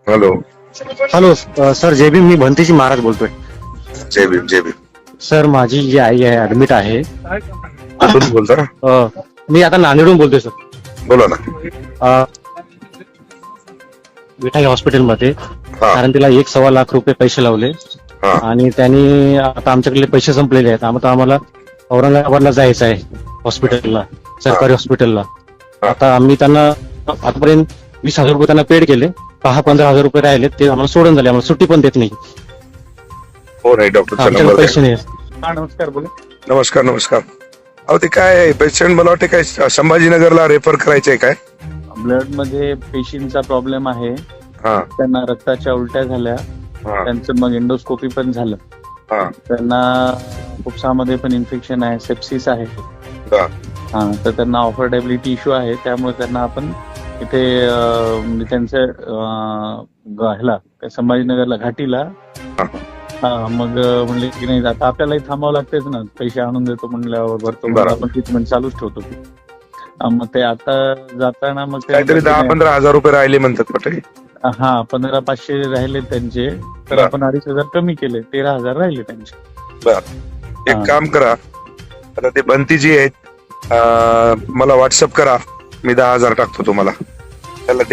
Hello. Hello sir, जय भीम. मी भंतेजी महाराज बोलतोय. जय भीम जय Bhim. Sir, माझी जी आई आहे ऍडमिट आहे. कुठून बोलता? मी आता नांदेडहून बोलतोय सर. बोला ना. विठाई हॉस्पिटलमध्ये. हा कारण तिला 1.25 लाख रुपये पैसे लावले हा आणि त्यांनी आता आमच्याकडे पैसे संपलेले आहेत. आता आम्हाला औरंगाबादला जायचं आहे हॉस्पिटलला, सरकारी हॉस्पिटलला. आता आम्ही त्यांना आतापर्यंत 20,000 रुपये त्यांना पेड केले. 15,000 रुपये राहिले, ते आम्हाला सोडून झाले. आम्हाला सुट्टी पण देत नाही. हो नाही डॉक्टरचा आमच्याकडे नंबर पैसे द्या. नाही. हा नमस्कार, बोला. नमस्कार नमस्कार. अहो ते काय पेशंट मला वाटते काय संभाजीनगरला रेफर करायचंय काय? ब्लड मध्ये पेशींचा प्रॉब्लेम आहे. हा त्यांना रक्ताच्या उलट्या झाल्या. हा त्यांचं मग एंडोस्कोपी पण झालं. हा त्यांना फुफ्सामध्ये पण इन्फेक्शन आहे, सेप्सिस आहे. हा. हा, तर त्यांना ऑफर्डेबिलिटी इश्यू आहे. त्यामुळे त्यांना आपण इथे म्हणजे त्यांचं ह्याला संभाजीनगरला घाटीला. हा, मग म्हणले की नाही, आता आपल्यालाही थांबावं लागतेच ना, पैसे आणून देतो म्हणल्यावर भरतो, मग आपण ट्रीटमेंट चालूच ठेवतो ती. मग ते आता जाताना मग काहीतरी 10-15 हजार रुपये राहिले म्हणतात वाटते. हा, 15,500 राहिले त्यांचे, तर आपण 2,500 कमी केले, 13,000 राहिले त्यांचे. बर, एक काम करा, आता ते बंतीजी आहेत, मला व्हॉट्सअप करा, मी 10,000 टाकतो तुम्हाला.